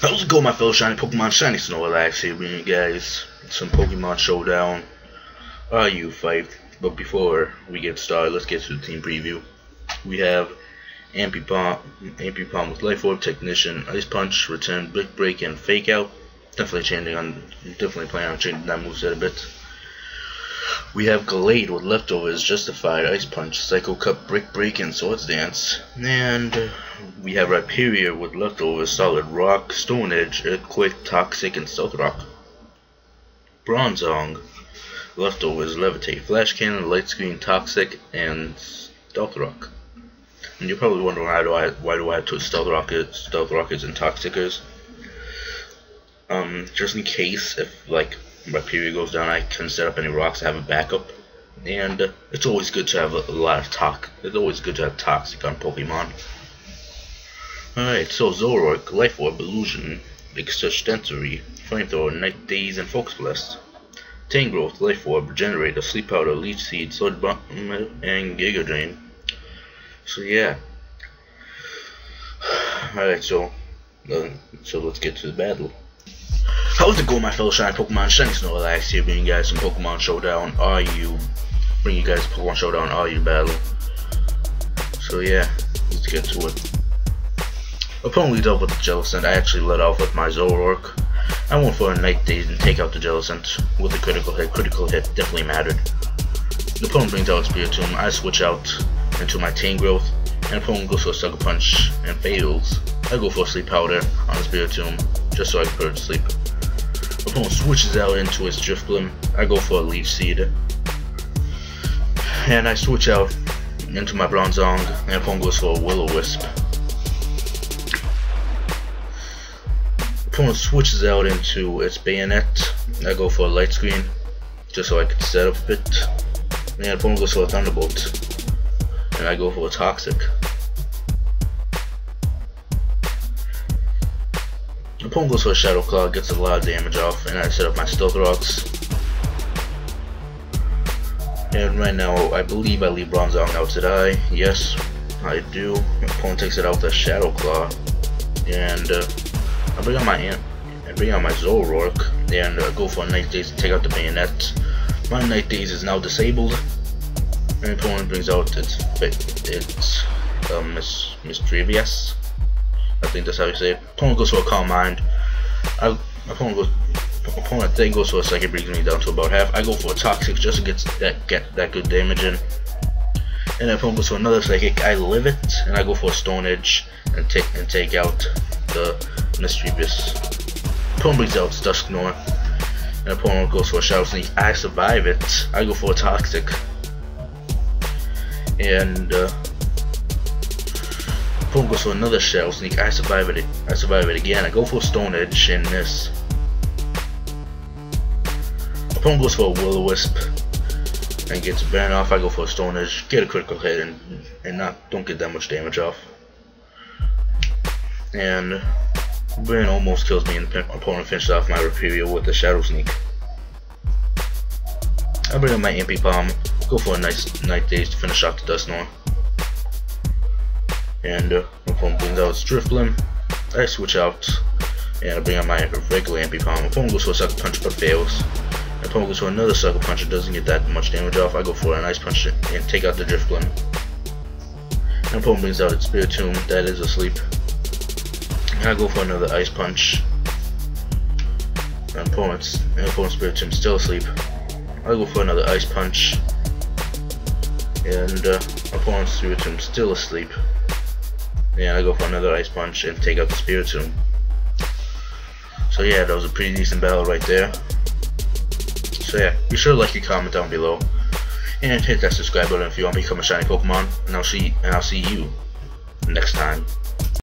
How's it going, my fellow shiny Pokemon? Shiny Snorlax here bringing you guys some Pokemon Showdown RU fight. But before we get started, let's get to the team preview. We have Ampipom with Life Orb, Technician, Ice Punch, Return, Brick Break, and Fake Out. Definitely planning on changing that moveset a bit. We have Glade with Leftovers, Justified, Ice Punch, Psycho Cup, Brick Break, and Swords Dance. And we have Rhyperior with Leftovers, Solid Rock, Stone Edge, Earthquake, Toxic, and Stealth Rock. Bronzong, Leftovers, Levitate, Flash Cannon, Light Screen, Toxic, and Stealth Rock. And you're probably wondering why do I have two Stealth Rockets and Toxicers. Just in case if like Rhyperior goes down, I can set up any rocks. I have a backup, and it's always good to have a lot of It's always good to have Toxic on Pokemon. Alright, so Zoroark, Life Orb, Illusion, Extensory, Flamethrower, Night Daze, and Focus Blast. Tangrowth, Life Orb, Regenerator, Sleep Powder, Leech Seed, Sword Bomb, and Giga Drain. So yeah. Alright, so let's get to the battle. How's it going, my fellow shiny Pokemon? Shiny Snorlax here, bringing you guys some Pokemon Showdown RU. Bring you guys Pokemon Showdown RU battle. So yeah, let's get to it. Opponent leads off with the Jellicent. I actually led off with my Zoroark. I went for a Night Daze and take out the Jellicent with a critical hit. Critical hit definitely mattered. The opponent brings out Spiritomb. I switch out into my Tangrowth, and opponent goes for a Sucker Punch and fails. I go for a Sleep Powder on the Spiritomb just so I can put her to sleep. Opponent switches out into his Drifblim. I go for a Leech Seed, and I switch out into my Bronzong, and opponent goes for a Will-O-Wisp. Opponent switches out into its Bayonet. I go for a Light Screen just so I can set up a bit. And opponent goes for a Thunderbolt, and I go for a Toxic. Opponent goes for a Shadow Claw, gets a lot of damage off, and I set up my Stealth Rocks. And right now, I believe I leave Bronzong out to die. Yes, I do. Opponent takes it out with a Shadow Claw, and I bring out my Zoroark, and go for a Night Daze to take out the Bayonet. My Night Daze is now disabled, and opponent brings out its Mischievous. I think that's how you say it. Opponent goes for a Calm Mind. Opponent then goes for a Psychic, brings me down to about half. I go for a Toxic just to get that good damage in. And then opponent goes for another Psychic. I live it, and I go for a Stone Edge and take out the Mischievous. Opponent brings out Dusknoir, and opponent goes for a Shadow Sneak. I survive it. I go for a Toxic, and opponent goes for another Shadow Sneak. I survive it again. I go for a Stone Edge and miss. Opponent goes for a Will-O-Wisp and gets a burn off. I go for a Stone Edge, get a critical hit, and don't get that much damage off. And burn almost kills me, and the opponent finishes off my Rhyperior with a Shadow Sneak. I bring up my Ampipom, go for a nice Night Daze to finish off the Dusknoir. And opponent brings out its Drifblim. I switch out, and I bring out my regular Ampipom. Opponent goes for a Sucker Punch but fails. Opponent goes for another Sucker Punch, it doesn't get that much damage off. I go for an Ice Punch and take out the Drifblim. And opponent brings out its Spiritomb, that is asleep. And I go for another Ice Punch. And opponent's Spiritomb still asleep. I go for another Ice Punch. And opponent's Spiritomb still asleep. And I go for another Ice Punch and take out the Spiritomb. So yeah, that was a pretty decent battle right there. So yeah, be sure to like and comment down below, and hit that subscribe button if you want to become a shiny Pokemon. And I'll see you next time.